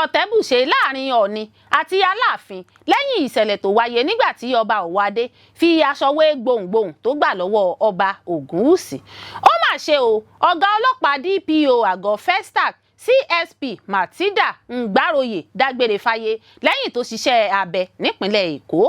ọ̀tẹ̀ bùṣe láàrin Ọọ̀ni àti Aláàfin lẹ́yìn ìṣẹ̀lẹ̀ tó wáyé nígbà tí Ọba Owoade fi aṣọ wé gbohùngbohùn tó gbà lọ́wọ́ Ọba Ogunwusi. Ó mà ṣe o, ọ̀gá ọlọ́pàá DPO àgọ́ Festac CSP Matilda Ngbaronye dágbére fáyé lẹ́yìn tó ṣiṣẹ́ abẹ nípínlẹ̀ Èkó.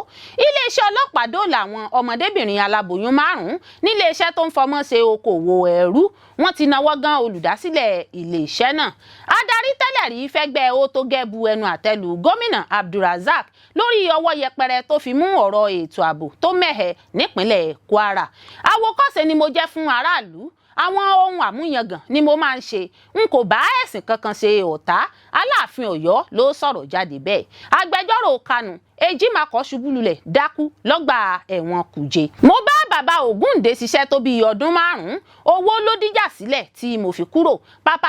Ileesẹ Ọlọpa doola àwọn ọmọdebinrin aláboyún márùn-ún níléeṣẹ́ tó ń fọmọ ṣe okòwò ẹrú. Wọ́n ti náwó gan olùdásílẹ̀ iléeṣẹ́ náà. Adarí tẹ́lẹ̀ rí fẹ́gbẹ́ ó tó gẹ́ bu ẹnu àtẹ́lù Gómìnà Abdulrazaq lórí ọwọ́ yẹpẹrẹ tó fi mú ọ̀rọ̀ ètò ààbò tó mẹ́hẹ nípínlẹ̀ Kwara. Àwòkọ́ṣe ni mo jẹ́ fún aráàlú. Àwọn ohun àmúyangàn ni mo máa ń ṣe. N kò bá ẹ̀sìn kankan ṣe ọ̀tá. Aláàfin Ọ̀yọ́ ló sọ̀rọ̀ jáde bẹ́ẹ̀. Agbẹjọro Kanu ejimakọ ṣubú lulẹ̀ dákú lọ́gbà ẹ̀wọ̀n Kùjé. Mo bá Bàbá Ogunde ṣiṣẹ́ tó bí ọdún 5. Owó ló díjà sílẹ̀ tí mo fi kúrò. Papa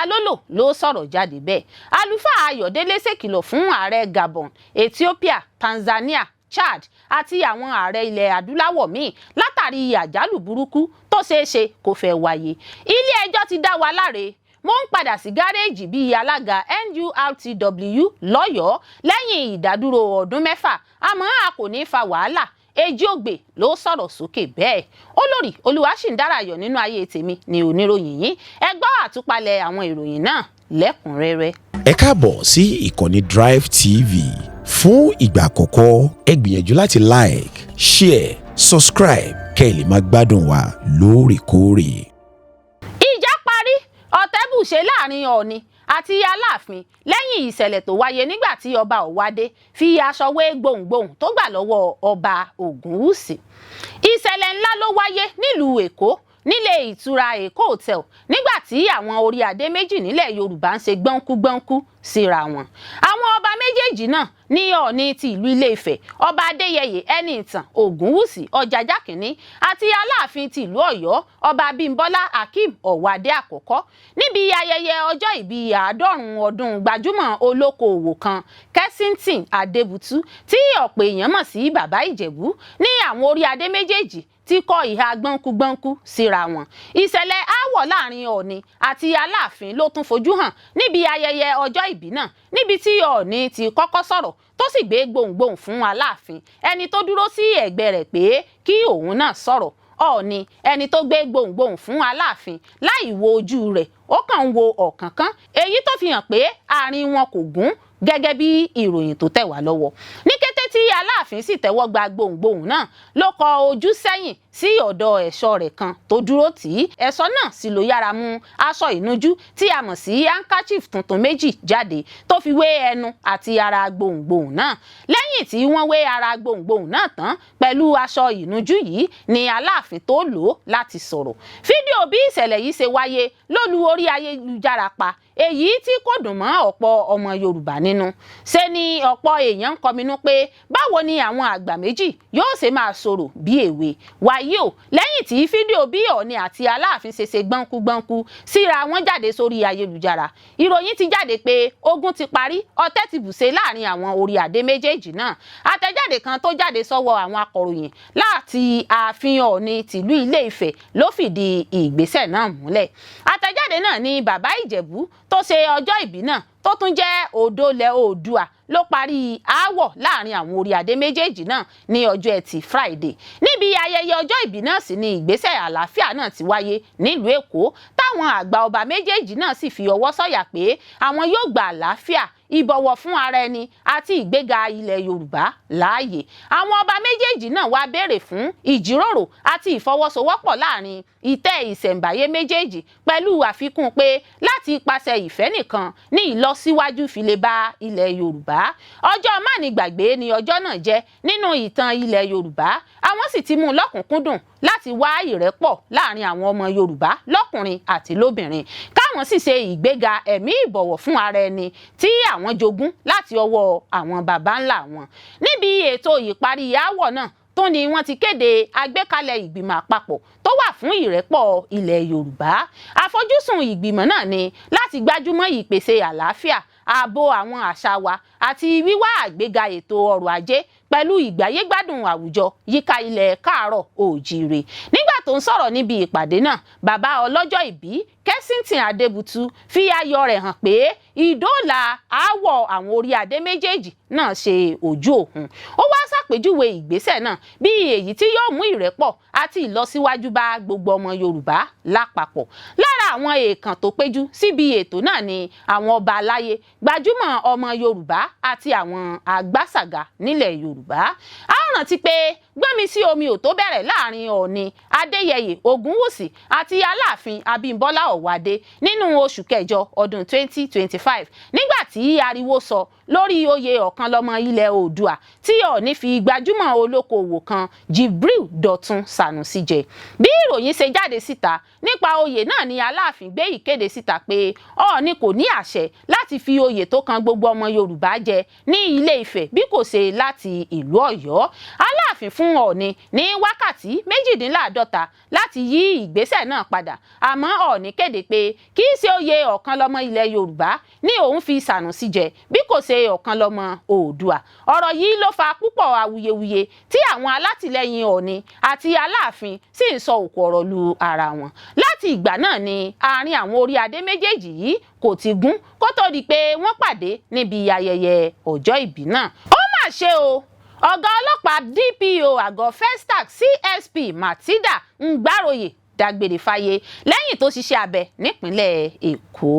ló sọ̀rọ̀ jáde bẹ́ẹ̀. Àlùfáà Ayodele ṣèkìlọ̀ fún ààrẹ Gabon, Ethiopia, Tanzania, Chad àti àwọn ààrẹ ilẹ̀ adúláwọ̀ míì látàrí àjálù burúkú tó ṣeéṣe kó fẹ́ wáyé. Ilé ẹjọ́ ti dá wa láre. Mo ń padà sí gáréèjì bíi alága NURTW lọ́yọ̀ọ́ lẹ́yìn ìdádúró ọdún 6, àmọ́ a kò ní fa wàhálà. Ejiogbe ló sọ̀rọ̀ sókè bẹ́ẹ̀. Olórí Olúwaṣìndárayọ̀ nínú ayé tèmi ni oníròyìn yìí. Ẹ gbọ́ àtúpalẹ̀ àwọn ìròyìn náà lẹ́kùnrẹ́rẹ́. Ẹ káàbọ̀ sí ìkànnì Drive TV. Fún ìgbà àkọ́kọ́, ẹ gbìyànjú láti like, share, subscribe kẹ́ ẹ lè máa gbádùn wa lóòrèkóòrè. Ija Pari ọ̀tẹ̀ bùṣe láàrin Ọọ̀ni àti Aláàfin lẹ́yìn ìṣẹ̀lẹ̀ tó wáyé nígbà tí Ọba Owoade fi aṣọ wé gbohùngbohùn tó gbà lọ́wọ́ Ọba Ogunwusi. Ìṣẹ̀lẹ̀ ńlá ló wáyé nílùú Èkó nílé ìtura Èkó Hotel nígbà tí àwọn orí adé méjì nílẹ̀ Yorùbá ń ṣe gbọ́nkú-gbọ́nkú síra wọn. Àwọn ọba méjèèjì náà ní Ọọ̀ni ti ìlú Ilé-Ifẹ̀, Ọba Adéyẹyè Ẹniìtàn Ògúnwùsì Ọjájá kìíní àti Aláàfin ti ìlú Ọ̀yọ́ Ọba Bímbọ́lá Akeem Ọ̀wádé àkọ́kọ́ níbi ayẹyẹ ọjọ́ ìbí 50 ọdún gbajúmọ̀ olókoòwò kan Kensington Adébútú tí ọ̀pọ̀ èèyàn mọ̀ sí Bàbá Ìjẹ̀bú ní àwọn orí adé méjèèjì tí kọ ìhà gbọ́nkú-gbọ́nkú síra wọn. Ìṣẹ̀lẹ̀ aáwọ̀ láàrin Ọọ̀ni àti Aláàfin ló tún fojú hàn níbi ayẹyẹ ọjọ́ ìbí náà níbi tí Ọọ̀ni ti kọ́kọ́ sọ̀rọ̀ tó sì gbé gbohùngbohùn fún Aláàfin ẹni tó dúró sí ẹ̀gbẹ́ rẹ̀ pé kí òun náà sọ̀rọ̀. Ọọ̀ni ẹni tó gbé gbohùngbohùn fún Aláàfin láì wo ojú rẹ̀ ó kàn ń wo ọ̀kánkán èyí tó fi hàn pé àárín wọn kò gún gẹ́gẹ́ bí ìròyìn tó tẹ̀ wá lọ́wọ́. Ní kété tí Aláàfin sì tẹ́wọ́ gba gbohùngbohùn náà ló kọ ojú sẹ́yìn sí ọ̀dọ̀ ẹ̀ṣọ́ rẹ̀ kan tó dúró tì í. Ẹ̀ṣọ́ náà sì ló yára mú aṣọ ìnujú tí a mọ̀ sí handkerchief tuntun méjì jáde tó fi wé ẹnu àti ara gbohùngbohùn náà. Lẹ́yìn tí wọ́n wé ara gbohùngbohùn náà tán pẹ̀lú aṣọ ìnujú yìí ni Aláàfin tó lò ó láti sọ̀rọ̀. Fídíò bí ìṣẹ̀lẹ̀ yìí ṣe wáyé ló lu orí ayélujára pa èyí tí kò dùn mọ́ ọ̀pọ̀ ọmọ Yorùbá nínú. Ṣe ni ọ̀pọ̀ èèyàn ń kọminú pé báwo ni àwọn àgbà méjì yóò ṣe máa sọ̀rọ̀ bí èwe. Wàyí o, lẹ́yìn tí fídíò bí Ọọ̀ni àti Aláàfin ṣe gbọ́nkú-gbọ́nkú síra wọn jáde sórí ayélujára, ìròyìn ti jáde pé ogun ti parí, ọ̀tẹ̀ ti bùṣe láàrin àwọn orí adé méjèèjì náà. Àtẹ̀jáde kan tó jáde sọ́wọ́ àwọn akọ̀ròyìn láti ààfin Ọọ̀ni tìlú Ilé-Ifẹ̀ ló fìdí ìgbésẹ̀ náà múlẹ̀. Àtẹ̀jáde náà ni Bàbá Ìjẹ̀bú tó ṣe ọjọ́ ìbí náà tó tún jẹ́ òdòlẹ̀ Oòduà ló parí aáwọ̀ láàrin àwọn orí adé méjèèjì náà ní ọjọ́ Ẹtì Friday. Níbi ayẹyẹ ọjọ́ ìbí náà sì ni ìgbésẹ̀ àlàáfíà náà ti wáyé nílùú Èkó táwọn àgbà ọba méjèèjì náà sì fi ọwọ́ sọ̀yà pé àwọn yóò gba àlàáfíà, ìbọ̀wọ̀ fún ara ẹni àti ìgbéga ilẹ̀ Yorùbá láàyè. Àwọn ọba méjèèjì náà wá béèrè fún ìjíròrò àti ìfọwọ́sowọ́pọ̀ láàrin ìtẹ́ ìṣẹ̀ǹbáyé méjèèjì pẹ̀lú àfikún pé láti ipasẹ̀ ìfẹ́ nìkan ní ìlọsíwájú fi lè bá ilẹ̀ Yorùbá. Ọjọ́ mánigbàgbé ni ọjọ́ náà jẹ́ nínú ìtàn ilẹ̀ Yorùbá. Àwọn sì ti mú un lọ́kùnkúndùn láti wá ìrẹ́pọ̀ láàrin àwọn ọmọ Yorùbá lọ́kùnrin àti lóbìnrin. Káwọn sì ṣe ìgbéga ẹ̀mí ìbọ̀wọ̀ fún ara ẹni tí àwọn jogún láti ọwọ́ àwọn baba ńlá wọn. Níbi ètò ìparí aáwọ̀ náà tó ní wọ́n ti kéde àgbékalẹ̀ ìgbìmọ̀ àpapọ̀ tó wà fún ìrẹ́pọ̀ ilẹ̀ Yorùbá. Àfojúsùn ìgbìmọ̀ náà ni láti gbájúmọ́ ìpèsè àlàáfíà, ààbò àwọn àṣà wa àti wíwá àgbéga ètò ọrọ̀ ajé pẹ̀lú ìgbáyégbádùn àwùjọ yíká ilẹ̀ Káàárọ̀ Oòjíire. Nígbà tó ń sọ̀rọ̀ níbi ìpàdé náà bàbá ọlọ́jọ́ ìbí Kẹ́sìntìn Adébútú fi ayọ̀ rẹ̀ hàn pé ìdóòlà aáwọ̀ àwọn orí adé méjèèjì náà ṣe ojú òun. Ó wá ṣàpèjúwe ìgbésẹ̀ náà bí èyí tí yóò mú ìrẹ́pọ̀ àti ìlọsíwájú bá gbogbo ọmọ Yorùbá lápapọ̀. Lára àwọn èèkàn tó péjú síbi ètò náà ni àwọn ọba aláyé, gbajúmọ̀ ọmọ Yorùbá àti àwọn àgbàṣàgà nílẹ̀ Yorùbá. A rántí pé gbọ́nmi sí omi ò tó bẹ̀rẹ̀ láàrin Ọọ̀ni Adéyẹyè Ògúnwùsì àti Aláàfin Abímbọ́lá Ọ̀wádé nínú oṣù kẹjọ ọdún 2025 nígbà tí ariwo sọ lórí oyè ọ̀kanlọ́mọ ilẹ̀ Oòduà tí Ọọ̀ni fi gbajúmọ̀ olókoòwò kan Jibril Dọ̀tun Sànúsì jẹ. Bí ìròyìn ṣe jáde síta nípa oyè náà ni Aláàfin gbé ìkéde síta pé Ọọ̀ni kò ní àṣẹ láti fi oyè tó kan gbogbo ọmọ Yorùbá jẹ ní Ilé Ifẹ̀ bí kò ṣe láti ìlú Ọ̀yọ́. Aláàfin fún Ọọ̀ni ní wákàtí 48 láti yí ìgbésẹ̀ náà padà, àmọ́ Ọọ̀ni kéde pé kì í ṣe oyè ọ̀kanlọ́mọ ilẹ̀ Yorùbá ní òun fi Sànúsì jẹ bí kò ṣe ọ̀kanlọ́mọ Oòduà. Ọ̀rọ̀ yìí ló fa púpọ̀ awuyewuye tí àwọn alátìlẹyìn Ọọ̀ni àti Aláàfin sì ń sọ òkú ọ̀rọ̀ lu ara wọn. Láti ìgbà náà ni àárín àwọn orí adé méjèèjì yìí kò ti gún kó tó di pé wọ́n pàdé níbi ayẹyẹ ọjọ́ ìbí náà. Ó mà ṣe o, ọ̀gá ọlọ́pàá DPO àgọ́ Festac CSP Matilda Ngbaronye dágbére fáyé lẹ́yìn tó ṣiṣẹ́ abẹ nípínlẹ̀ Èkó.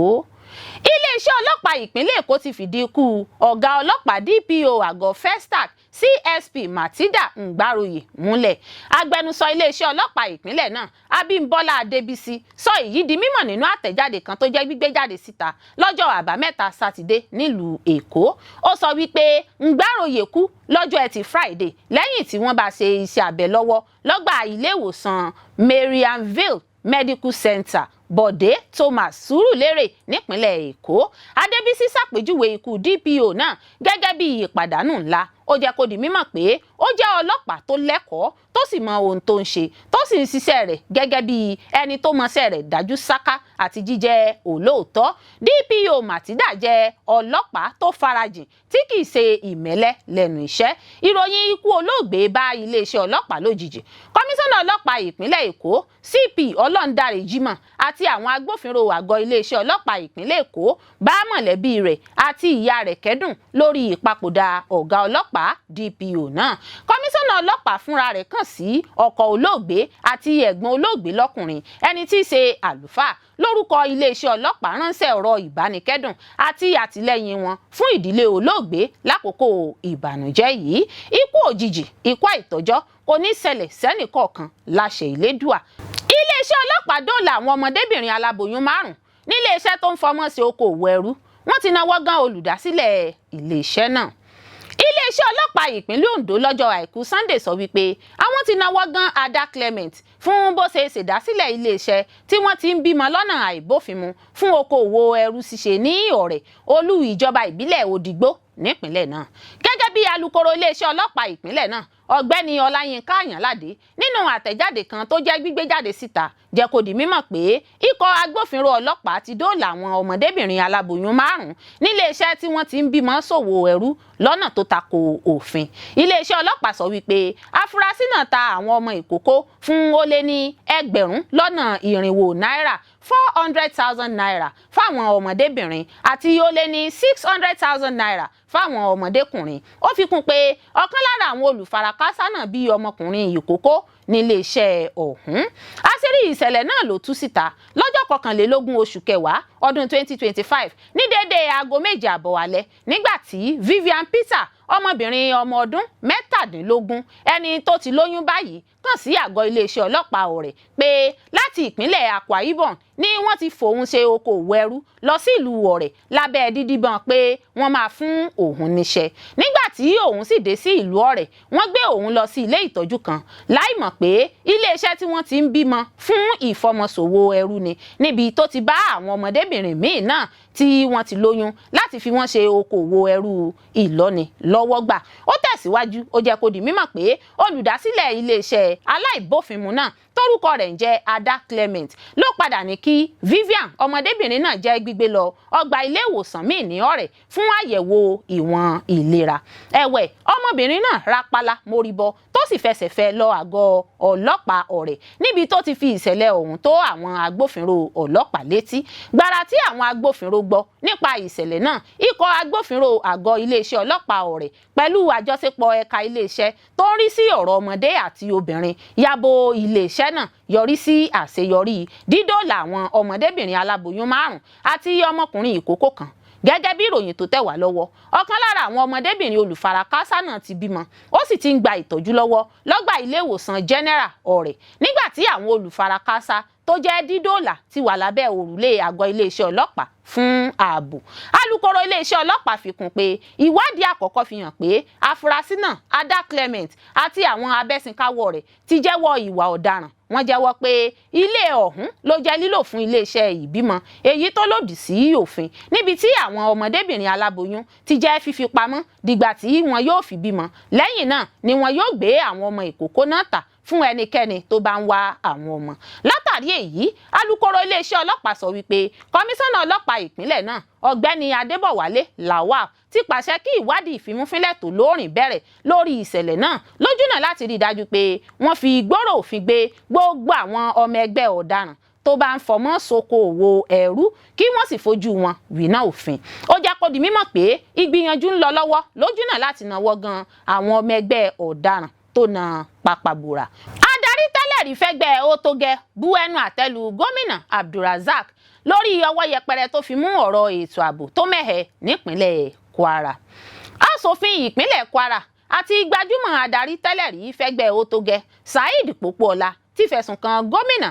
Iléeṣẹ́ ọlọ́pàá ìpínlẹ̀ Èkó ti fìdí ikú ọ̀gá ọlọ́pàá DPO àgọ́ Festac CSP Matilda Ngbaronye múlẹ̀. Agbẹnusọ iléeṣẹ́ ọlọ́pàá ìpínlẹ̀ náà Abímbọ́lá Adébísí sọ èyí di mímọ̀ nínú àtẹ̀jáde kan tó jẹ́ gbígbé jáde síta lọ́jọ́ Àbámẹ́ta Sátidé nílùú Èkó. Ó sọ wípé Ngbaronye kú lọ́jọ́ Ẹtì Friday lẹ́yìn tí wọ́n bá ṣe iṣẹ́ abẹ lọ́wọ́ lọ́gbà ilé ìwòsàn Marianville Medical Center Bọ̀dé Thomas Sùúrùlérè nípínlẹ̀ Èkó. Adébísí ṣàpèjúwe ikú DPO náà gẹ́gẹ́ bí ìpàdánù ńlá. Ó jẹ́ kó di mímọ̀ pé ó jẹ́ ọlọ́pàá tó lẹ́kọ̀ọ́ tó sì mọ ohun tó ń ṣe tó sì ń ṣiṣẹ́ rẹ̀ gẹ́gẹ́ bí ẹni tó mọṣẹ́ rẹ̀ dájú sáká àti jíjẹ́ olóòótọ́. DPO Matilda jẹ́ ọlọ́pàá tó farajìn tí kì í ṣe ìmẹ́lẹ́ lẹ́nu iṣẹ́. Ìròyìn ikú olóògbé bá iléeṣẹ́ ọlọ́pàá lójijì. Kọmíṣánná ọlọ́pàá ìpínlẹ̀ Èkó CP Ọlọ́ndàrè Jimoh àti àwọn agbófinró àgọ́ iléeṣẹ́ ọlọ́pàá ìpínlẹ̀ Èkó bá mọ̀lẹ́bí rẹ̀ àti ìyá rẹ̀ kẹ́dùn lórí ìpapòdà ọ̀gá ọlọ́pàá DPO náà. Kọmíṣánná ọlọ́pàá fúnra rẹ̀ kàn sí ọkọ olóògbé àti ẹ̀gbọ́n olóògbé lọ́kùnrin ẹni tí í ṣe àlùfáà lórúkọ iléeṣẹ́ ọlọ́pàá ránṣẹ́ ọ̀rọ̀ ìbánikẹ́dùn àti àtìlẹ́yìn wọn fún ìdílé olóògbé lákòókò ìbànújẹ́ yìí. Ikú òjijì, ikú àìtọ́jọ́ kò ní ṣẹlẹ̀ sẹ́nìkọ̀ọ̀kan láṣẹ Ìlédùà. Iléeṣẹ́ ọlọ́pàá dóòlà àwọn ọmọdébìnrin aláboyún márùn-ún níléeṣẹ́ tó ń fọmọ́ sí okòwò ẹrú. Wọ́n ti náwó gan olùdásílẹ̀ iléeṣẹ́ náà. Iléeṣẹ́ ọlọ́pàá ìpínlẹ̀ Ondo lọ́jọ́ Àìkú Sunday sọ wípé àwọn ti náwó gan Ada Clement fún bó ṣe ṣèdásílẹ̀ iléeṣẹ́ tí wọ́n ti ń bímọ lọ́nà àìbófinmu fún okòwò ẹrú ṣíṣe ní Ọ̀rẹ́, olú ìjọba ìbílẹ̀ Òdìgbò nípínlẹ̀ náà. Gẹ́gẹ́ bí alukoro iléeṣẹ́ ọlọ́pàá ìpínlẹ̀ náà Ọ̀gbẹ́ni Ọláyínká Àyànládé nínú àtẹ̀jáde kan tó jẹ́ gbígbé jáde síta jẹ́ kó di mímọ̀ pé ikọ̀ agbófinró ọlọ́pàá ti dóòlà àwọn ọmọdébìnrin aláboyún márùn-ún níléeṣẹ́ tí wọ́n ti ń bímọ ṣòwò ẹrú lọ́nà tó tako òfin. Iléeṣẹ́ ọlọ́pàá sọ wípé afurasí náà ta àwọn ọmọ ìkókó fún ó lé ní $1,400 400,000 naira fáwọn ọmọdébìnrin àti ó lé ní 600,000 naira fáwọn ọmọdékùnrin. Ó fi kún pé ọ̀kan lára àwọn olùfarakásá náà bí ọmọkùnrin ìkókó níléeṣẹ́ ọ̀hún. Àṣírí ìṣẹ̀lẹ̀ náà ló tú síta lọ́jọ́ 21 oṣù kẹwàá ọdún 2025 ní déédéé aago 7:30 alẹ́ nígbà tí Vivian Peter ọmọbìnrin ọmọ ọdún 17 ẹni tó ti lóyún báyìí kàn sí àgọ́ iléeṣẹ́ ọlọ́pàá Ọ̀rẹ́ pé láti ìpínlẹ̀ Akwa Ibom ni wọ́n ti fòun ṣe okòwò ẹrú lọ sí ìlú Ọ̀rẹ́ lábẹ́ dídíbọn pé wọ́n máa fún òun níṣẹ́. Nígbà tí òun sì dé sí ìlú Ọ̀rẹ́ wọ́n gbé òun lọ sí ilé ìtọ́jú kan láì mọ̀ pé iléeṣẹ́ tí wọ́n ti ń bímọ fún ìfọmọṣòwò ẹrú ni níbi tó ti bá àwọn ọmọdébìnrin míì náà tí wọ́n ti lóyún láti fi wọ́n ṣe okòwò ẹrú ìlọ́ni lọ́wọ́ gbà. Ó tẹ̀síwájú ó jẹ́ kó di mímọ̀ pé olùdásílẹ̀ iléeṣẹ́ aláìbófinmu náà tórúkọ rẹ̀ ń jẹ́ Ada Clement ló padà ní kí Vivian ọmọdébìnrin náà jẹ́ gbígbé lọ ọgbà ilé ìwòsàn míì ní Ọ̀rẹ́ fún àyẹ̀wò ìwọ̀n ìlera. Ẹ̀wẹ̀ ọmọbìnrin náà rápálá móríbọ tó sì fẹsẹ̀ fẹ́ lọ àgọ́ ọlọ́pàá Ọ̀rẹ́ níbi tó ti fi ìṣẹ̀lẹ̀ ọ̀hún tó àwọn agbófinró ọlọ́pàá létí. Gbàrà tí àwọn agbófinró gbọ́ nípa ìṣẹ̀lẹ̀ náà, ikọ̀ agbófinró àgọ́ iléeṣẹ́ ọlọ́pàá Ọ̀rẹ́ pẹ̀lú àjọṣepọ̀ ẹ̀ka iléeṣẹ́ tó ń rí sí ọ̀rọ̀ ọmọdé àti obìnrin yabo iléeṣẹ́ náà yọrí sí àṣeyọrí dídóòlà àwọn ọmọdébìnrin aláboyún márùn-ún àti ọmọkùnrin ìkókó kan. Gẹ́gẹ́ bí ìròyìn tó tẹ̀ wá lọ́wọ́, ọ̀kan lára àwọn ọmọdébìnrin olùfarakásá náà ti bímọ, ó sì ti ń gba ìtọ́jú lọ́wọ́ lọ́gbà ilé ìwòsàn General Ọ̀rẹ́ nígbà tí àwọn olùfarakásá tó jẹ́ dídóòlà ti wà lábẹ́ òrùlé àgọ́ iléeṣẹ́ ọlọ́pàá fún ààbò. Alukoro iléeṣẹ́ ọlọ́pàá fi kún pé ìwádìí àkọ́kọ́ fi hàn pé afurasí náà Ada Clement àti àwọn abẹ́sìnkáwọ́ rẹ̀ ti jẹ́wọ́ ìwà ọ̀daràn. Wọ́n jẹ́wọ́ pé ilé ọ̀hún ló jẹ́ lílò fún iléeṣẹ́ ìbímọ èyí tó lòdì sí òfin níbi tí àwọn ọmọdébìnrin aláboyún ti jẹ́ fífi pamọ́ dìgbà tí wọn yóò fi bímọ. Lẹ́yìn náà ni wọn yóò gbé àwọn ọmọ ìkókó náà tà fún ẹnikẹ́ni tó bá ń wá àwọn ọmọ. Látàrí èyí, alukoro iléeṣẹ́ ọlọ́pàá sọ wípé kọmíṣánná ọlọ́pàá ìpínlẹ̀ náà Ọ̀gbẹ́ni Adébọ̀wálé Lawal ti pàṣẹ kí ìwádìí ìfimúfínlẹ̀ tó lóòrìn bẹ̀rẹ̀ lórí ìṣẹ̀lẹ̀ náà lójúnà láti rí i dájú pé wọ́n fi gbòòrò òfin gbé gbogbo àwọn ọmọ ẹgbẹ́ ọ̀daràn tó bá ń fọmọ́ soko òwò ẹ̀rú kí wọ́n sì fojú wọn wìnà òfin. Ó jẹ́ kó di mímọ̀ pé ìgbìyànjú ń lọ lọ́wọ́ lójúnà láti náwó gan àwọn ọmọ ẹgbẹ́ ọ̀daràn tó na pápábora. Adarí tẹ́lẹ̀ rí fẹ́gbẹ́ ó tó gẹ́ bú ẹnu àtẹ́lu Gómìnà Abdulrazaq lórí ọwọ́ yẹpẹrẹ tó fi mú ọ̀rọ̀ ètò ààbò tó mẹ́hẹ nípínlẹ̀ Kwara. Aṣòfin ìpínlẹ̀ Kwara àti gbajúmọ̀ adarí tẹ́lẹ̀ rí fẹ́gbẹ́ ó tó gẹ́ Saheed Pópóọlá ti fẹ̀sùn kan Gómìnà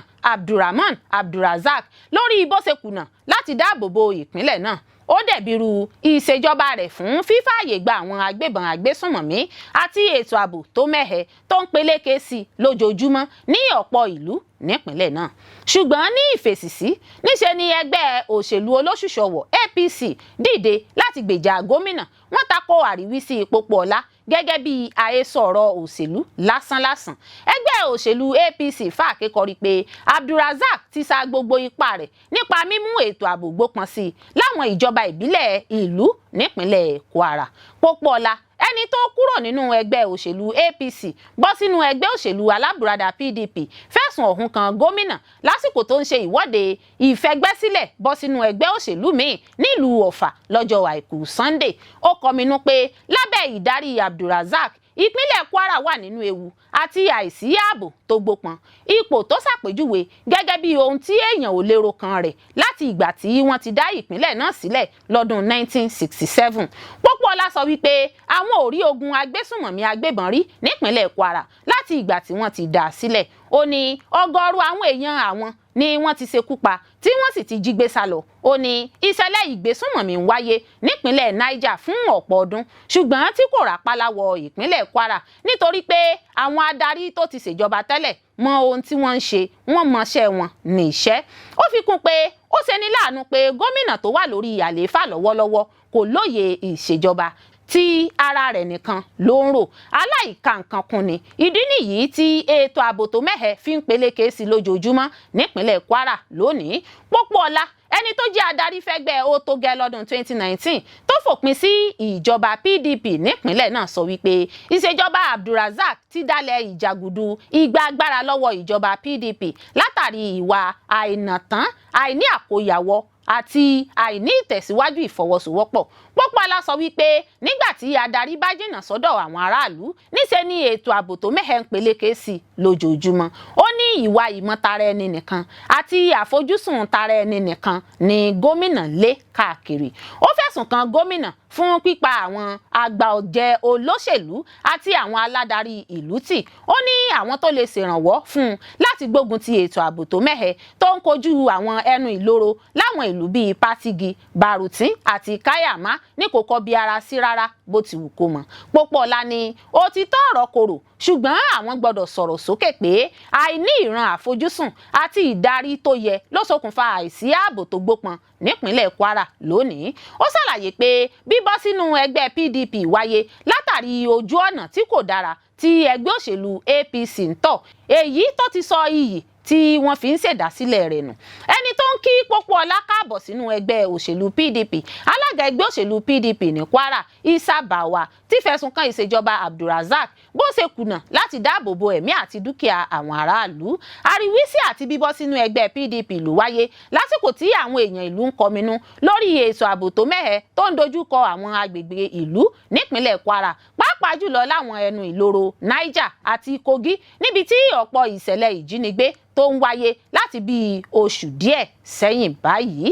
Abdulrazaq lórí bó ṣe kùnà láti dáàbò bo ìpínlẹ̀ náà. Ó dẹ̀bìrú ìṣèjọba rẹ̀ fún fífààyè gba àwọn agbébọn agbésùnmọ̀mí àti ètò ààbò tó mẹ́hẹ tó ń peléke sí lójoojúmọ́ ní ọ̀pọ̀ ìlú nípínlẹ̀ náà. Ṣùgbọ́n ní ìfèsìsí níṣe ni ẹgbẹ́ òṣèlú olóṣùṣọwọ̀ APC dìde láti gbèjà gómìnà. Wọ́n tako àríwísí Pópóọlá gẹ́gẹ́ bí àhesọ̀rọ̀ òṣèlú lásánlásán. Ẹgbẹ́ òṣèlú APC fàákékọrí pé Abdulrazaq ti sa gbogbo ipá rẹ̀ nípa mímú ètò ààbò gbópọn sí i láwọn ìjọba ìbílẹ̀ ìlú nípínlẹ̀ Kwara. Pópóọlá ẹni tó kúrò nínú ẹgbẹ́ òṣèlú APC bọ́ sínú ẹgbẹ́ òṣèlú alábùradà PDP fẹ̀sùn ọ̀hún kan gómìnà lásìkò tó ń ṣe ìwọ́de ìfẹgbẹ́sílẹ̀ bọ́ sínú ẹgbẹ́ òṣèlú míì nílùú Ọ̀fà lọ́jọ́ àìkú Sunday. Ó kọminú pé lábẹ́ ìdarí Abdulrazaq ìpínlẹ̀ Kwara wà nínú ewu àti àìsí ààbò tó gbópọn, ipò tó ṣàpèjúwe gẹ́gẹ́ bí ohun tí èèyàn ò lérò kan rẹ̀ láti ìgbà tí wọ́n ti dá ìpínlẹ̀ náà sílẹ̀ lọ́dún 1967. Pópóọlá sọ wípé àwọn ò rí ogun agbésùnmọ̀mí agbébọn rí nípínlẹ̀ Kwara láti ìgbà tí wọ́n ti dá a sílẹ̀. Ó ní ọgọ́rùú àwọn èèyàn àwọn ni wọ́n ti ṣekú pa tí wọ́n sì ti jí gbé sá lọ. Ó ní ìṣẹ̀lẹ̀ ìgbésùnmọ̀mí ń wáyé nípínlẹ̀ Niger fún ọ̀pọ̀ ọdún ṣùgbọ́n tí kò rápálá wọ ìpínlẹ̀ Kwara nítorí pé àwọn adarí tó ti ṣèjọba tẹ́lẹ̀ mọ ohun tí wọ́n ń ṣe, wọ́n mọṣẹ́ wọn ní iṣẹ́. Ó fi kún pé ó ṣe ní láàánú pé gómìnà tó wà lórí àlééfà lọ́wọ́lọ́wọ́ kò lóye ìṣèjọba tí ara rẹ̀ nìkan ló ń rò, aláìka nǹkan kún ni. Ìdí nìyí tí ètò ààbò tó mẹ́hẹ fi ń peléke sí lójoojúmọ́ nípínlẹ̀ Kwara lónìí. Pópóọlá ẹni tó jẹ́ adarí fẹ́gbẹ́ ó tó gẹ́ lọ́dún 2019 tó fòpin sí ìjọba PDP nípínlẹ̀ náà sọ wípé ìṣèjọba Abdulrazaq ti dálẹ̀ ìjàgùdù igba agbára lọ́wọ́ ìjọba PDP látàrí ìwà àìnàtán, àìní àkóyawọ́ àti àìní ìtẹ̀síwájú ìfọwọ́sowọ́pọ̀. Pópóọlá sọ wípé nígbà tí adarí bá jìnnà sọ́dọ̀ àwọn aráàlú níṣe ni ètò ààbò tó mẹ́hẹ ń peléke sí lójoojúmọ́. Ó ní ìwà ìmọ̀tara ẹni nìkan àti àfojúsùn tara ẹni nìkan ni gómìnà lé káàkiri. Ó fẹ̀sùn kan gómìnà fún pípa àwọn àgbà ọ̀jẹ̀ olóṣèlú àti àwọn aládarí ìlú tì. Ó ní àwọn tó lè ṣèrànwọ́ fún un láti gbógun ti ètò ààbò tó mẹ́hẹ tó ń kojú àwọn ẹnu ìloro láwọn ìlú òṣèlú bíi Pátìgì, Bàrùtín àti Káyàmá ní kò kọbi ara sí rárá bó ti wù kó mọ. Pópóọlá ní òtítọ́ ọ̀rọ̀ korò ṣùgbọ́n àwọn gbọ́dọ̀ sọ̀rọ̀ sókè pé àìní ìran àfojúsùn àti ìdarí tó yẹ ló ṣokùnfà àìsí ààbò tó gbópọn nípínlẹ̀ Kwara lónìí. Ó ṣàlàyé pé bíbọ́ sínú ẹgbẹ́ PDP wáyé látàrí ojú ọ̀nà tí kò dára tí ẹgbẹ́ òṣèlú APC ń tọ̀, èyí tó ti sọ iyì tí wọ́n fi ń ṣèdásílẹ̀ rẹ̀ nù. Ẹni tó ń kí Pópóọlá káàbọ̀ sínú ẹgbẹ́ òṣèlú PDP, alága ẹgbẹ́ òṣèlú PDP ní Kwara, Isa Bawa, ti fẹ̀sùn kan ìṣèjọba Abdulrazaq bó ṣe kùnà láti dáàbò bo ẹ̀mí àti dúkìá àwọn aráàlú. Àríwísí àti bíbọ́ sínú ẹgbẹ́ PDP ló wáyé lásìkò tí àwọn èèyàn ìlú ń kọminú lórí ètò ààbò tó mẹ́hẹ tó ń dojúkọ àwọn agbègbè ìlú nípínlẹ̀ Kwara, pàápàá jùlọ láwọn ẹnu ìloro Niger àti Kogi níbi tí ọ̀pọ̀ ìṣẹ̀lẹ̀ ìjínigbé tó ń wáyé láti bí oṣù díẹ̀ sẹ́yìn báyìí.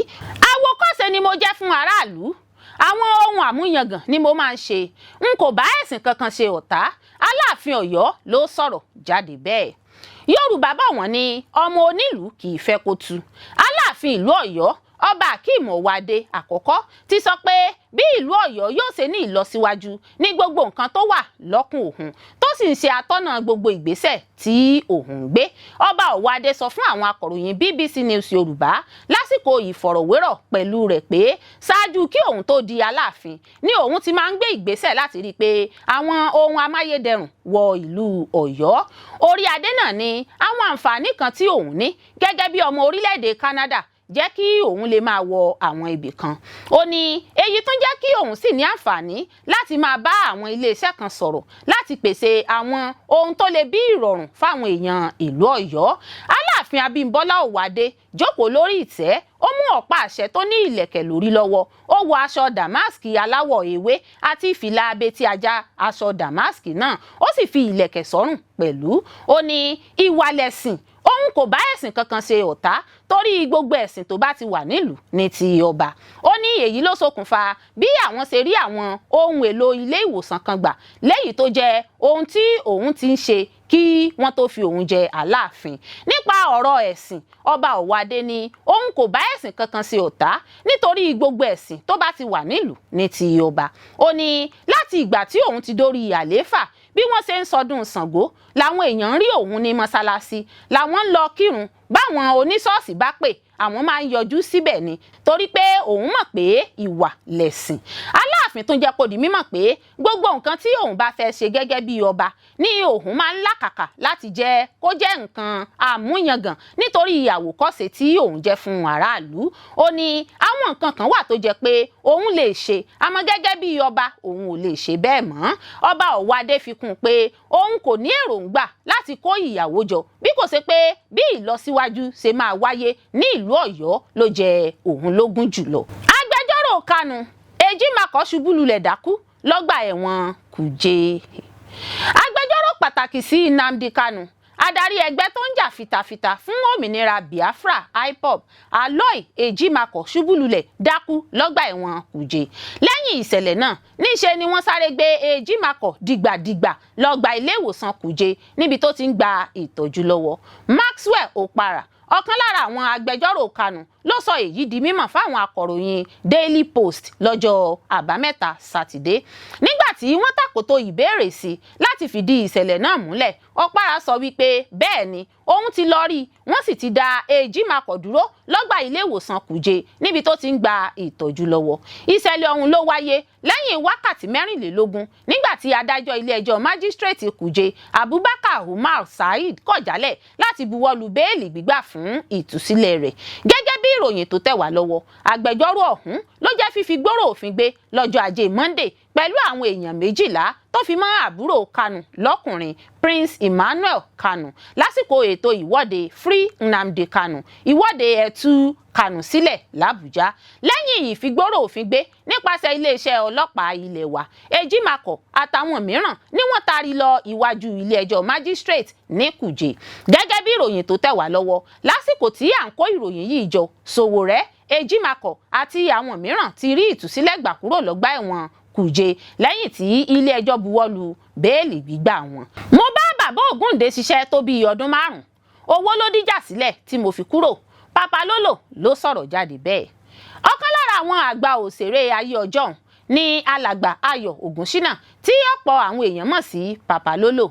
Àwòkọ́ṣe ni mo jẹ́ fún aráàlú, àwọn ohun àmúyangàn ni mo máa ń ṣe, n kò bá ẹ̀sìn kankan ṣe ọ̀tá. Aláàfin Ọ̀yọ́ ló sọ̀rọ̀ jáde bẹ́ẹ̀. Yorùbá bọ̀ wọ́n ní ọmọ onílùú kì í fẹ́ kó tú. Aláàfin ìlú Ọ̀yọ́ Ọba Akeem Owade àkọ́kọ́ ti sọ pé bí ìlú Ọ̀yọ́ yóò ṣe ní ìlọsíwájú ní gbogbo nǹkan tó wà lọ́kùn òun tó sì ń ṣe atọ́nà gbogbo ìgbésẹ̀ tí òun ń gbé. Ọba Owade sọ fún àwọn akọ̀ròyìn BBC News Yorùbá lásìkò ìfọ̀rọ̀wérọ̀ pẹ̀lú rẹ̀ pé ṣáájú kí òun tó di Aláàfin ni òun ti máa ń gbé ìgbésẹ̀ láti rí i pé àwọn ohun amáyédẹrùn wọ ìlú Ọ̀yọ́. Orí adé náà ni àwọn àǹfààní kan tí òun ní gẹ́gẹ́ bí ọmọ orílẹ̀-èdè Canada jẹ́ kí òun lè máa wọ àwọn ibì kan. Ó ní èyí tún jẹ́ kí òun sì ní àǹfààní láti máa bá àwọn iléeṣẹ́ kan sọ̀rọ̀ láti pèsè àwọn ohun tó lè bí ìrọ̀rùn fáwọn èèyàn ìlú Ọ̀yọ́. Aláàfin Abímbọ́lá Òwádé jókòó lórí ìtẹ́, ó mú ọ̀pá àṣẹ tó ní ìlẹ̀kẹ̀ lórí lọ́wọ́, ó wọ aṣọ dàmásìkì aláwọ̀ ewé àti fìlà abetí ajá aṣọ dàmásìkì náà, ó sì fi ìlẹ̀kẹ̀ sọ́rùn pẹ̀lú. Ó ní ìwà lẹ̀sìn, òun kò bá ẹ̀sìn kankan ṣe ọ̀tá torí gbogbo ẹ̀sìn tó bá ti wà nílùú ní ti ọba. Ó ní èyí ló ṣokùnfà bí àwọn ṣe rí àwọn ohun èlò ilé ìwòsàn kan gbà léyìí tó jẹ́ ohun tí òun ti ń ṣe kí wọ́n tó fi òun jẹ Aláàfin. Nípa ọ̀rọ̀ ẹ̀sìn, Ọba Owade ní òun kò bá ẹ̀sìn kankan ṣe ọ̀tá nítorí gbogbo ẹ̀sìn tó bá ti wà nílùú ní ti ọba. Ó ní láti ìgbà tí òun ti dórí àlééfà bí wọ́n ṣe ń sọdún Ṣàngó làwọn èèyàn rí òun ní mọ́sálásí, làwọn ń lọ kírun, báwọn oníṣọ́ọ̀ṣì bá pè àwọn máa ń yọjú síbẹ̀ ni torí pé òun mọ̀ pé ìwà lẹ̀sìn. Aláàfin tún jẹ́ kó di mímọ̀ pé gbogbo nǹkan tí òun bá fẹ́ ṣe gẹ́gẹ́ bí ọba ní òun máa ń làkàkà láti jẹ́ kó jẹ́ nǹkan àmúyangàn nítorí àwòkọ́ṣe tí òun jẹ́ fún aráàlú. Ó ní àwọn nǹkan kan wà tó jẹ́ pé òun lè ṣe àmọ́ gẹ́gẹ́ bí ọba òun ò lè ṣe bẹ́ẹ̀ mọ́. Ọba Owade fi kún un pé òun kò ní èròǹgbà láti kó ìyàwó jọ bí kò ṣe pé bí ìlọsíwájú ṣe máa wáyé ní ìlú Ọ̀yọ́ ló jẹ òun lógún jùlọ. Agbẹjọro Kanu Ejimakọ ṣubú lulẹ̀ dákú lọ́gbà ẹ̀wọ̀n Kùjé. Agbẹjọ́rò pàtàkì sí Nnamdi Kanu, adarí ẹgbẹ́ tó ń jà fitafita fún òmìnira Biafra IPOB, Aloy Ejimakọ ṣubú lulẹ̀ dákú lọ́gbà ẹ̀wọ̀n Kùjé. Lẹ́yìn ìṣẹ̀lẹ̀ náà níṣe ni wọ́n sáré gbé Ejimakọ dìgbàdìgbà lọ́gbà ilé ìwòsàn Kùjé níbi tó ti ń gba ìtọ́jú lọ́wọ́. Maxwell Okpara, ọ̀kan lára àwọn agbẹjọ́rò Kanu, ló sọ èyí di mímọ̀ fáwọn akọ̀ròyìn Daily Post lọ́jọ́ àbámẹ́ta Sátidé. Nígbà tí wọ́n tàkòtò ìbéèrè sí láti fìdí ìṣẹ̀lẹ̀ náà múlẹ̀, Okpara sọ wípé bẹ́ẹ̀ ni òun ti lọ rí, wọ́n sì ti dá Ejimakọ dúró lọ́gbà ilé ìwòsàn Kùjé níbi tó ti ń gba ìtọ́jú lọ́wọ́. Ìṣẹ̀lẹ̀ ọ̀hún ló wáyé lẹ́yìn wákàtí 24 nígbà tí adájọ́ ilé-ẹjọ́ májísírèètì Kùjé Abubakar Umar Saheed kọ̀ jálẹ̀ láti buwọ́lu béèlì gbígbà fún ìtúsílẹ̀ rẹ̀. Gẹ́gẹ́ bí ìròyìn tó tẹ̀ wá lọ́wọ́, agbẹjọ́rò ọ̀hún ló jẹ́ fífi gbòòrò òfin gbé lọ́jọ́ Ajé Monday pẹ̀lú àwọn èèyàn 12 tó fi mọ́ àbúrò Kanu lọ́kùnrin Prince Emmanuel Kanu lásìkò ètò ìwọ́de Free Nnamdi Kanu, ìwọ́de ẹ̀tú Kanu sílẹ̀ l'Àbújá. Lẹ́yìn ìfigbóró òfin gbé nípasẹ̀ iléeṣẹ́ ọlọ́pàá ilé wa, Ejimakọ àtàwọn mìíràn ni wọ́n taari lọ iwájú ilé-ẹjọ́ magistrate ní Kùjé. Gẹ́gẹ́ bí ìròyìn tó tẹ̀ wá lọ́wọ́, lásìkò tí à ń kó ìròyìn yìí jọ, Sowore, Ejimakọ àti àwọn mìíràn ti rí ìtúsílẹ̀ gbà kúrò lọ́gbà ẹ̀wọ̀n Kùjé lẹ́yìn tí ilé-ẹjọ́ buwọ́lu béèlì gbígbà wọn. Mo bá Bàbá Ogunde ṣiṣẹ́ tó bí ọdún 5, owó ló díjà sílẹ̀ tí mo fi kúrò. Papa Lolo ló sọ̀rọ̀ jáde bẹ́ẹ̀. àwọn àgbà òṣèré ayé ọjọ́ ní alàgbà Ayọ̀ Ògúnṣínà tí ọ̀pọ̀ àwọn èèyàn mọ̀ sí Papa Lolo.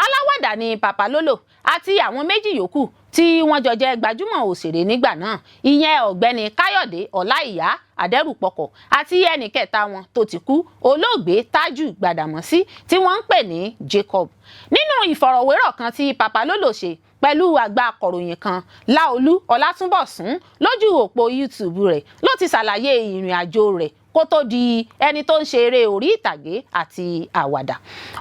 Aláwàdà ni Papa Lolo àti àwọn méjì yòókù tí wọ́n jọ jẹ́ gbajúmọ̀ òṣèré nígbà náà, ìyẹn ọ̀gbẹ́ni Káyọ̀dé Ọláìyá Adẹ́rùpọkọ̀ àti ẹnì kẹta wọn tó ti kú, olóògbé Tájù Gbàdàmọ́sí tí wọ́n ń pè ní Jacob. Nínú ìfọ̀rọ̀wérọ̀ kan tí Papa Lolo ṣe pẹ̀lú àgbà akọ̀ròyìn kan Láolú Ọlátúnbọ̀sún lójú òpó YouTube rẹ̀ ló ti ṣàlàyé ìrìn àjò rẹ̀ kó tó di ẹni tó ń ṣe eré orí ìtàgé àti àwàdà.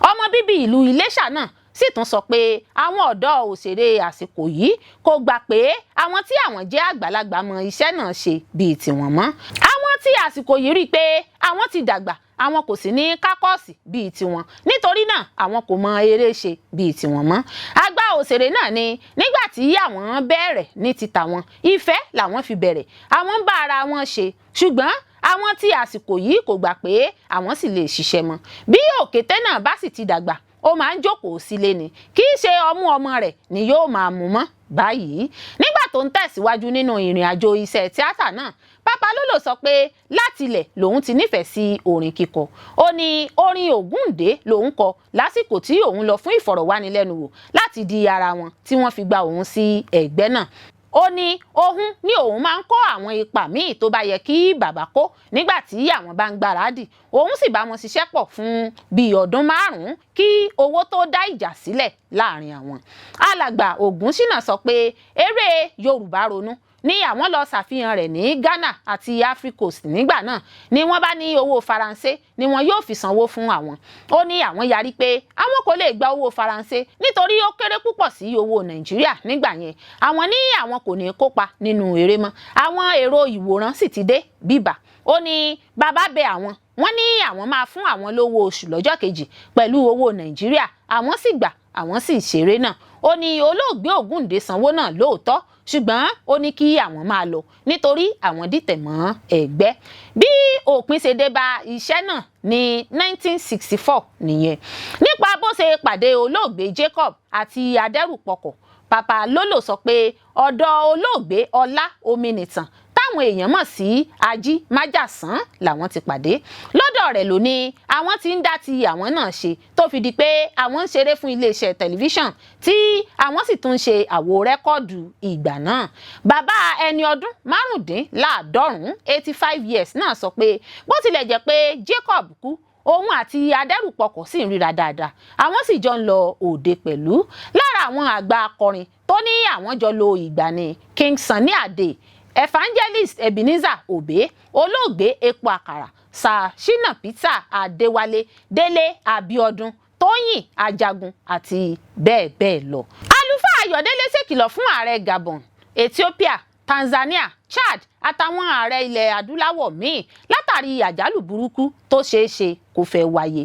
Ọmọ bíbí ìlú Iléṣà náà sì tún sọ pé àwọn ọ̀dọ́ òṣèré àsìkò yìí kò gbà pé àwọn tí àwọn jẹ́ àgbàlagbà mọ iṣẹ́ náà ṣe bíi tiwọn mọ́. Àwọn tí àsìkò yìí rí i pé àwọn ti dàgbà, àwọn kò sì ní kákọ́ọ̀sì bíi tiwọn, nítorí náà àwọn kò mọ eré ṣe bíi tiwọn mọ́. Àgbà òṣèré náà ni nígbà tí àwọn bẹ̀rẹ̀ ní ti tàwọn, ìfẹ́ làwọn fi bẹ̀rẹ̀, àwọn ń bá ara wọn ṣe, ṣùgbọ́n àwọn tí àsìkò yìí kò gbà pé àwọn sì lè ṣiṣẹ́ mọ́. Bí òkété náà bá sì ti dàgbà, ó máa ń jókòó sílé ni, kì í ṣe ọmú ọmọ rẹ̀ ni yóò máa mú mọ́ báyìí. Nígbà tó ń tẹ̀síwájú nínú ìrìn àjò iṣẹ́ tíátà náà, Papa Lolo sọ pé látilẹ̀ lòun ti nífẹ̀ẹ́ sí orin kíkọ. Ó ní orin Ògúndé lòun kọ lásìkò tí òun lọ fún ìfọ̀rọ̀wánilẹ́nuwò láti di ara wọn tí wọ́n fi gba òun sí ẹgbẹ́ náà. Ó ní ohun ní òun máa ń kó àwọn ipa míì tó bá yẹ kí bàbá kó nígbà tí àwọn bá ń gbáradì, òun sì bá wọn ṣiṣẹ́ pọ̀ fún bíi ọdún márùn-ún kí owó tó dá ìjà sílẹ̀ láàrin àwọn. Alàgbà Ògúnṣínà sọ pé eré Yorùbá ronú ní àwọn lọ ṣàfihàn rẹ̀ ní Ghana àti Africa Coast nígbà náà ni wọ́n bá ní owó Faransé ni wọn yóò fi sanwó fún àwọn. Ó ní àwọn yarí pé àwọn kò lè gba owó Faransé nítorí ó kéré púpọ̀ sí owó Nàìjíríà nígbà yẹn. Àwọn ní àwọn kò ní kópa nínú eré mọ́. Àwọn èrò ìwòran sì ti dé bíbà. Ó ní bàbá bẹ àwọn, wọ́n ní àwọn máa fún àwọn lówó oṣù lọ́jọ́ kejì pẹ̀lú owó Nàìjíríà, àwọn sì gbà, àwọn sì ṣeré náà. Ó ní olóògbé Ògúndé sanwó náà lóòótọ́, ṣùgbọ́n ó ní kí àwọn máa lọ nítorí àwọn dìtẹ̀ mọ́ ẹgbẹ́. Bí òpin ṣe dé bá iṣẹ́ náà ní 1964 nìyẹn. Nípa bó ṣe pàdé olóògbé Jacob àti Adẹ́rùpọkọ̀, Papa Lolo sọ pé ọ̀dọ̀ olóògbé Ọlá Omínìtàn táwọn èèyàn mọ̀ sí Ají Májàsán làwọn ti pàdé. Lọ́dọ̀ rẹ̀ ló ní àwọn tí ń dá ti àwọn náà ṣe tó fi di pé àwọn ń ṣeré fún iléeṣẹ́ tẹlifíṣàn tí àwọn sì tún ṣe àwo rẹ́kọ́ọ̀dù ìgbà náà. Bàbá ẹni ọdún márùndínláàádọ́rùn-ún 85 years náà sọ pé bó tilẹ̀ jẹ́ pé Jacob kú, òun àti Adẹ́rùpọkọ̀ sì ń ríra dáadáa, àwọn sì jọ ń lọ òde pẹ̀lú. Lára àwọn àgbà akọrin tó ní àwọn jọ lo ìgbà ni King Sunny Adé, Evangelist Ebenezer Obey, olóògbé Epo Àkàrà, Sir Shina Peter Adéwálé, Délé Abíọ́dún, Tóyìn Ajagun àti bẹ́ẹ̀ bẹ́ẹ̀ lọ. Àlùfáà Ayodele ṣèkìlọ̀ fún ààrẹ Gabon, Ethiopia, Tanzania, Chad àtàwọn ààrẹ ilẹ̀ adúláwọ̀ míì látàrí àjálù burúkú tó ṣeé ṣe kó fẹ́ wáyé.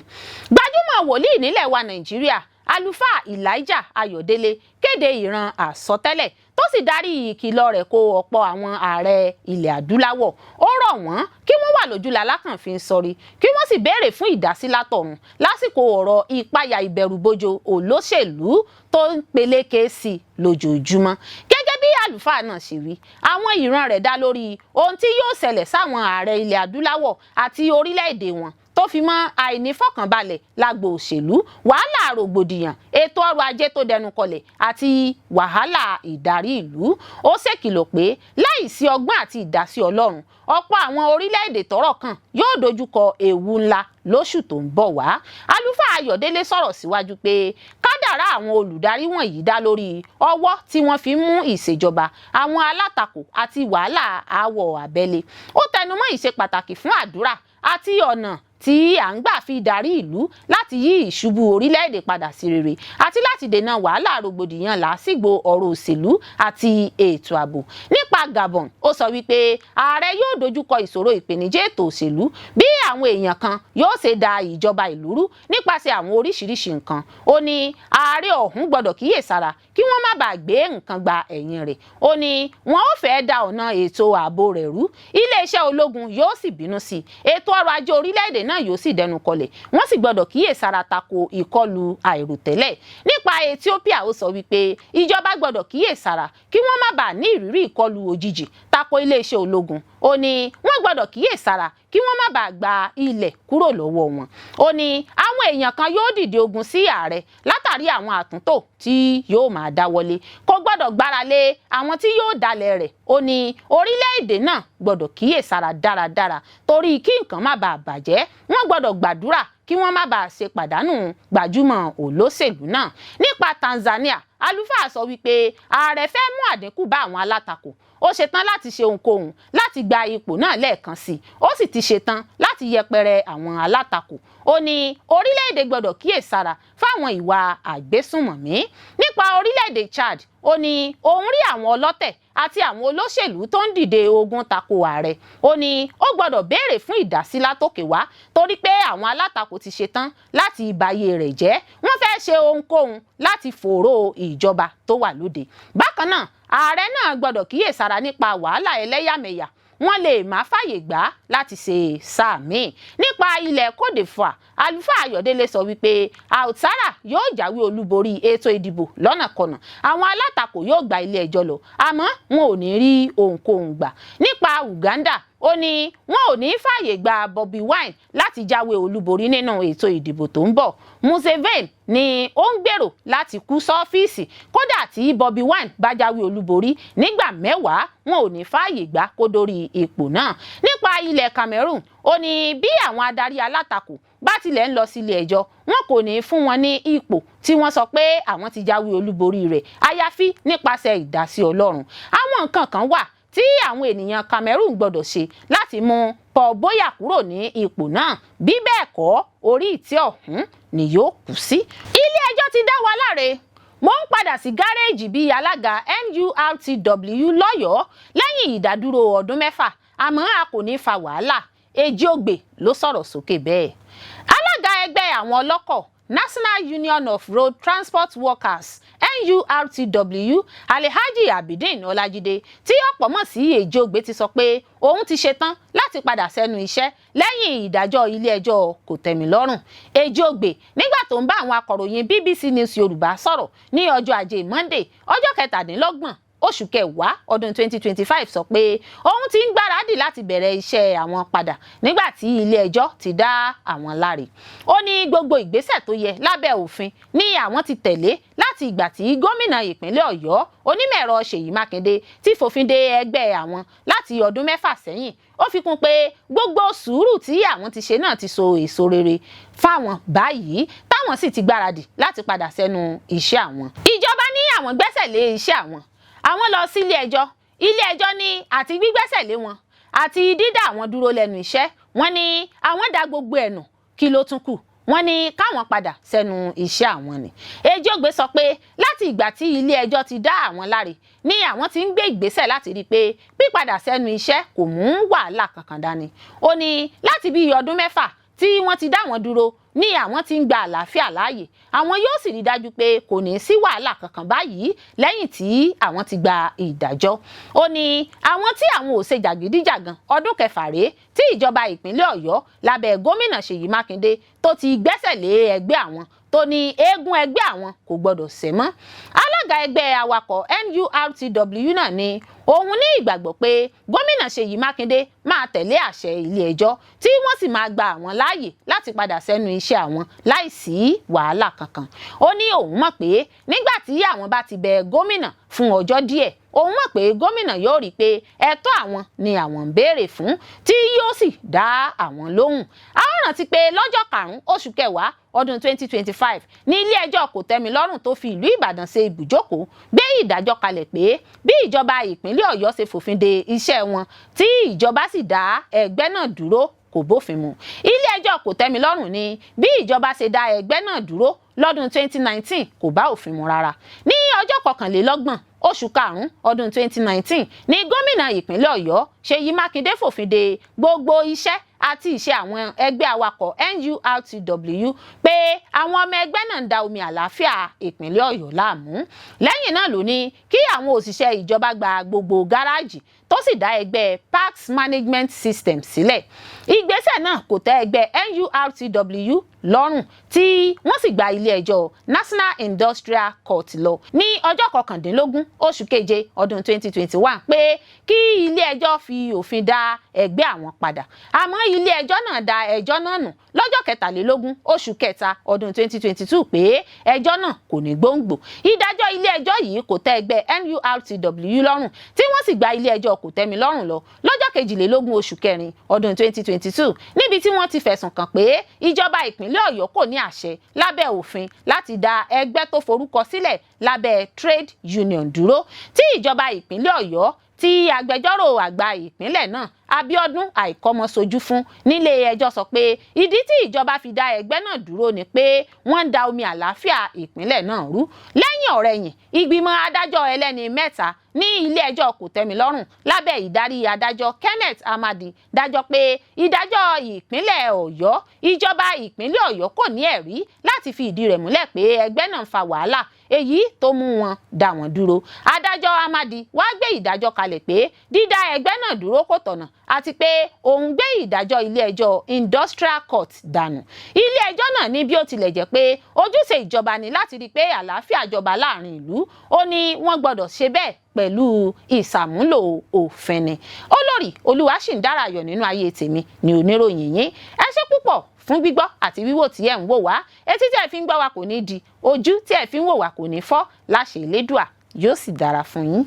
Gbajúmọ̀ wòlíì nílẹ̀ wa Nàìjíríà, Àlùfáà Elijah Ayodele kéde ìran àsọtẹ́lẹ̀ tó sì darí ìkìlọ̀ rẹ̀ kó ọ̀pọ̀ àwọn ààrẹ ilẹ̀ adúláwọ̀. Ó rọ̀ wọ́n kí wọ́n wà lójú lalákànfin sọrí, kí wọ́n sì béèrè fún ìdásí látọ̀run lásìkò ọ̀rọ̀ ìpayà ìbẹ̀rùbojo olóṣèlú tó ń peléke sí lójoojúmọ́. Gẹ́gẹ́ bí àlùfáà náà ṣe wí, àwọn ìran rẹ̀ dá lórí ohun tí yóò ṣẹlẹ̀ sáwọn ààrẹ ilẹ̀ adúláwọ̀ àti orílẹ̀-èdè wọn tó fi mọ́ àìnífọ̀kànbalẹ̀ lágbo òṣèlú, wàhálà rògbòdìyàn, ètò ọrọ̀ ajé tó dẹnu kọlẹ̀ àti wàhálà ìdarí ìlú. Ó ṣèkìlọ̀ pé láìsí ọgbọ́n àti ìdásí Ọlọ́run, ọ̀pọ̀ àwọn orílẹ̀-èdè tọ́rọ̀ kàn yóò dojúkọ ewu ńlá lóṣù tó ń bọ̀ wá. Àlùfáà Ayodele sọ̀rọ̀ síwájú pé kádàrá àwọn olùdarí wọ̀nyí dá lórí ọwọ́ tí wọ́n fi ń mú ìṣèjọba àwọn alátakò àti wàhálà aáwọ̀ abẹ́lé. Ó tẹnumọ́ ìṣe pàtàkì fún àdúrà àti ọ̀nà tí à ń gbà fi darí ìlú láti yí ìṣubú orílẹ̀-èdè padà sí rere àti láti dènà wàhálà rògbòdìyàn lásìgbò ọ̀rọ̀ òṣèlú àti ètò ààbò. Nípa Gabon, ó sọ wípé ààrẹ yóò dojúkọ ìṣòro ìpèníjà ètò òṣèlú bí àwọn èèyàn kan yóò ṣe da ìjọba ìlú rú nípasẹ̀ àwọn oríṣiríṣi nǹkan. Ó ní ààrẹ ọ̀hún gbọ́dọ̀ kíyèsára kí wọ́n má bàa gbé nǹkan gba ẹ̀yìn rẹ̀. Ó ní wọn ò fẹ́ da ọ̀nà ètò ààbò rẹ̀ rú, iléeṣẹ́ ológun yóò sì bínú sí i, ètò ọrọ̀ ajé orílẹ̀-èdè náà yóò sì dẹnu kọlẹ̀, wọ́n sì gbọ́dọ̀ kíyèsára tako ìkọlù àìròtẹ́lẹ̀. Nípa Ethiopia, ó sọ wípé ìjọba gbọ́dọ̀ kíyèsára kí wọ́n má bàa ní ìrírí ìkọlù ìkọlù òjijì tako iléeṣẹ́ ológun. Ó ní wọ́n gbọ́dọ̀ kíyèsára kí wọ́n má bàa gba ilẹ̀ kúrò lọ́wọ́ wọn. Ó ní àwọn èèyàn kan yóò dìde ogun sí ààrẹ látàrí àwọn àtúntò tí yóò máa dáwọ́lé. Kò gbọ́dọ̀ gbára lé àwọn tí yóò dalẹ̀ rẹ̀. Ó ní orílẹ̀-èdè náà gbọ́dọ̀ kíyèsára dáradára torí kí nǹkan má bàa bàjẹ́. Wọ́n gbọ́dọ̀ gbàdúrà kí wọ́n má bàa ṣe pàdánù gbajúmọ̀ olóṣèlú náà. Nípa Tanzania, àlùfáà sọ wípé ààrẹ fẹ́ mú àdínkù bá àwọn alátakò. Ó ṣetán láti ṣe ohunkóhun láti gba ipò náà lẹ́ẹ̀kan sí i. Ó sì ti ṣetán láti yẹpẹrẹ àwọn alátakò. Ó ní orílẹ̀-èdè gbọ́dọ̀ kíyèsára fáwọn ìwà àgbésùnmọ̀mí. Nípa orílẹ̀-èdè Chad, ó ní òun rí àwọn ọlọ́tẹ̀ àti àwọn olóṣèlú tó ń dìde ogun tako ààrẹ. Ó ní ó gbọ́dọ̀ béèrè fún ìdásí látòkè wá torí pé àwọn alátakò ti ṣetán láti ìbáyé rẹ̀ jẹ́. Wọ́n fẹ́ ṣe ohunkóhun láti fòòró ìjọba tó wà lóde. Bákan náà, ààrẹ náà gbọ́dọ̀ kíyèsára nípa wàhálà ẹlẹ́yàmẹ̀yà. Wọ́n lè má fàyè gbà láti ṣe sáà míì. Nípa ilẹ̀ Côte d'Ivoire, Àlùfáà Ayodele sọ wípé Ouattara yóò jáwé olúborí ètò ìdìbò lọ́nàkọnà. Àwọn alátakò yóò gba ilé ẹjọ́ lọ, àmọ́ wọn ò ní rí ohunkóhun gbà. Nípa Uganda, ó ní wọn ò ní fàyè gba Bobi Wine láti jáwé olúborí nínú ètò ìdìbò tó ń bọ̀. Museveni ni ó ń gbèrò láti kú sọ́fíìsì. Kódà tí Bobi Wine bá jáwé olúborí nígbà 10, wọn ò ní fàyè gbà kó dórí ipò náà. Nípa ilẹ̀ Cameroon, ó ní bí àwọn adarí alátakò bá tilẹ̀ ń lọ sílé ẹjọ́, wọn kò ní fún wọn ní ipò tí wọ́n sọ pé àwọn ti jáwé olúborí rẹ̀ àyàfi nípasẹ̀ ìdásí Ọlọ́run. Àwọn nǹkan kan wà tí àwọn ènìyàn Cameroon gbọ́dọ̀ ṣe láti mú Paul Biya kúrò ní ipò náà. Bí bẹ́ẹ̀ kọ́, orí ìtẹ́ ọ̀hún ni yóò kú sí. Ilé ẹjọ́ ti dá wa láre. Mo ń padà sí gáréèjì bíi alága NURTW lọ́yọ̀ọ́ lẹ́yìn ìdádúró ọdún 6, àmọ́ a kò ní fa wàhálà. Ejiogbe ló sọ̀rọ̀ sókè bẹ́ẹ̀. Alága ẹgbẹ́ àwọn ọlọ́kọ̀ National Union of Road Transport Workers NURTW Alhaji Abidin Ọlájídé tí ọ̀pọ̀ mọ̀ sí Ejiogbe ti sọ pé òun ti ṣetán láti padà sẹ́nu iṣẹ́ lẹ́yìn ìdájọ́ ilé ẹjọ́ kòtẹ́milọ́rùn. Ejiogbe nígbà tó ń bá àwọn akọ̀ròyìn BBC News Yorùbá sọ̀rọ̀ ní ọjọ́ Ajé Monday ọjọ́ 27 oṣù kẹwàá ọdún 2025 sọ pé òun ti ń gbáradì láti bẹ̀rẹ̀ iṣẹ́ àwọn padà nígbà tí ilé ẹjọ́ ti dá àwọn láre. Ó ní gbogbo ìgbésẹ̀ tó yẹ lábẹ́ òfin ni àwọn ti tẹ̀lé láti ìgbà tí gómìnà ìpínlẹ̀ Ọ̀yọ́ Onímọ̀-ẹ̀rọ Ṣèyí Mákindé ti fòfin de ẹgbẹ́ àwọn láti ọdún 6 sẹ́yìn. Ó fi kún pé gbogbo sùúrù tí àwọn ti ṣe náà ti so èso rere fáwọn báyìí táwọn sì ti gbáradì láti padà sẹ́nu iṣẹ́ àwọn. Ìjọba ní àwọn gbẹ́sẹ̀ lé iṣẹ́ àwọn lọ sí ilé ẹjọ́ ní àti gbígbẹ́sẹ̀ lé wọn àti dídá àwọn dúró lẹ́nu iṣẹ́. Wọ́n ní àwọn dá gbogbo ẹ̀nù, kí ló tún kù? Wọ́n ní káwọn padà sẹ́nu iṣẹ́ àwọn ni. Ejiogbe sọ pé láti ìgbà tí ilé ẹjọ́ ti dá àwọn láre ni àwọn ti ń gbé ìgbésẹ̀ láti rí i pé pípadà sẹ́nu iṣẹ́ kò mú wàhálà kankan dání. Ó ní láti bí ọdún 6 tí wọ́n ti dá wọn dúró ní àwọn tí ń gba àlàáfíà láàyè. Àwọn yóò sì rí dájú pé kò ní sí wàhálà kankan báyìí lẹ́yìn tí àwọn ti gba ìdájọ́. Ó ní àwọn tí àwọn ò ṣe jàgídíjàgan ọdún 6 rèé tí ìjọba ìpínlẹ̀ Ọ̀yọ́ lábẹ́ gómìnà Ṣèyí Mákindé tó ti gbẹ́sẹ̀ lé ẹgbẹ́ àwọn tó ní eégún ẹgbẹ́ àwọn kò gbọdọ̀ ṣe mọ́. Alága ẹgbẹ́ awakọ̀ NURTW náà ní òun ní ìgbàgbọ́ pé gómìnà Ṣèyí Mákindé máa tẹ̀lé àṣẹ ilé ẹjọ́ tí wọ́n sì máa gba àwọn láàyè láti padà sẹ́nu iṣẹ́ àwọn láìsí wàhálà kankan. Ó ní òun mọ̀ pé nígbà tí àwọn bá ti bẹ gómìnà fún ọjọ́ díẹ̀, òun mọ̀ pé gómìnà yóò rí i pé ẹ̀tọ́ àwọn ni àwọn ń béèrè fún tí yóò sì dá àwọn lóhùn. A ó rántí pé lọ́jọ́ 5 oṣù kẹwàá ọdún 2025 ní ilé ẹjọ́ kòtẹ́milọ́rùn tó fi ìlú Ìbàdàn ṣe ibùjókòó gbé ìdájọ́ kalẹ̀ pé bí ìjọba ìpínlẹ̀ Ọ̀yọ́ ṣe fòfin de iṣẹ́ wọn tí ìjọba sì dá ẹgbẹ́ náà dúró kò bófin mu. Ilé ẹjọ́ kòtẹ́milọ́rùn ní bí ìjọba ṣe dá ẹgbẹ́ náà dúró lọ́dún 2019 kò bá òfin mu rárá. Ní ọjọ́ 21 oṣù karùn-ún ọdún 2019 ní gómìnà ìpínlẹ̀ Ọ̀yọ́ Ṣèyí Mákindé fòfin de gbogbo iṣẹ́ àti ìṣe àwọn ẹgbẹ́ awakọ̀ NURTW pé àwọn ọmọ ẹgbẹ́ náà ń da omi àlàáfíà ìpínlẹ̀ Ọ̀yọ́ láàmú. Lẹ́yìn náà ló ní kí àwọn òṣìṣẹ́ ìjọba gba gbogbo gáràjì tó sì dá ẹgbẹ́ Parks Management System sílẹ̀. Ìgbésẹ̀ náà kò tẹ́ ẹgbẹ́ NURTW lọ́rùn tí wọ́n sì gba ilé-ẹjọ́ National Industrial Court lọ ní ọjọ́ 19 oṣù keje ọdún 2021 pé kí ilé-ẹjọ́ fi òfin dá ẹgbẹ́ àwọn padà. Àmọ́ ilé-ẹjọ́ náà dá ẹjọ́ náà nù lọ́jọ́ 23 oṣù kẹta ọdún 2022 pé ẹjọ́ náà kò ní gbòǹgbò. Ìdájọ́ ilé-ẹjọ́ yìí kò tẹ́ ẹgbẹ́ NURTW lọ́rùn tí wọ́n sì gba ilé-ẹjọ́ kòtẹ́milọ́rùn lọ lọ́jọ́ 22 oṣù kẹrin ọdún 2022 níbi tí wọ́n ti fẹ̀sùn kàn pé ìjọba ìpínlẹ̀ Ọ̀yọ́ kò ní àṣẹ lábẹ́ òfin láti dá ẹgbẹ́ tó forúkọ sílẹ̀ lábẹ́ trade union dúró tí ìjọba ìpínlẹ̀ Ọ̀yọ́ tí agbẹjọ́rò àgbà ìpínlẹ̀ náà Abíọ́dún Àìkọ́mọsojú fún nílé ẹjọ́ sọ pé ìdí tí ìjọba fi dá ẹgbẹ́ náà dúró ni pé wọ́n ń da omi àlàáfíà ìpínlẹ̀ náà rú. Lẹ́yìn ọ̀rẹ̀yìn ìgbìmọ̀ adájọ́ ẹlẹ́ni mẹ́ta ní ilé ẹjọ́ kòtẹ́milọ́rùn lábẹ́ ìdarí adájọ́ Kenneth Amadi dájọ́ pé ìdájọ́ ìpínlẹ̀ Ọ̀yọ́ ìjọba ìpínlẹ̀ Ọ̀yọ́ kò ní ẹ̀rí láti fi ìdí rẹ̀ múlẹ̀ pé ẹgbẹ́ náà ń fa wàhálà èyí tó mú wọn dá wọn dúró. Adájọ́ Amadi wá gbé ìdájọ́ kalẹ̀ pé dídá ẹgbẹ́ náà dúró kò tọ̀nà àti pé òun gbé ìdájọ́ ilé-ẹjọ́ Industrial Court dànù. Ilé-ẹjọ́ náà ní bí ó tilẹ̀ jẹ́ pé ojúṣe ìjọba ni láti rí pé àlàáfíà jọba láàrin ìlú, ó ní wọ́n gbọ́dọ̀ ṣe bẹ́ẹ̀ pẹ̀lú ìsàmúlò òfin ni. Olórí Olúwaṣìndáráyọ̀ nínú ayé tèmi ni oníròyìn yín. Ẹ ṣé púpọ̀ fún gbígbọ́ àti wíwò tí ẹ̀ ń wò wá. Etí tí ẹ fi ń gbọ́ wa kò ní di, ojú tí ẹ fi ń wò wá kò ní fọ́ láṣẹ Elédùà, yóò sì dára fún yín.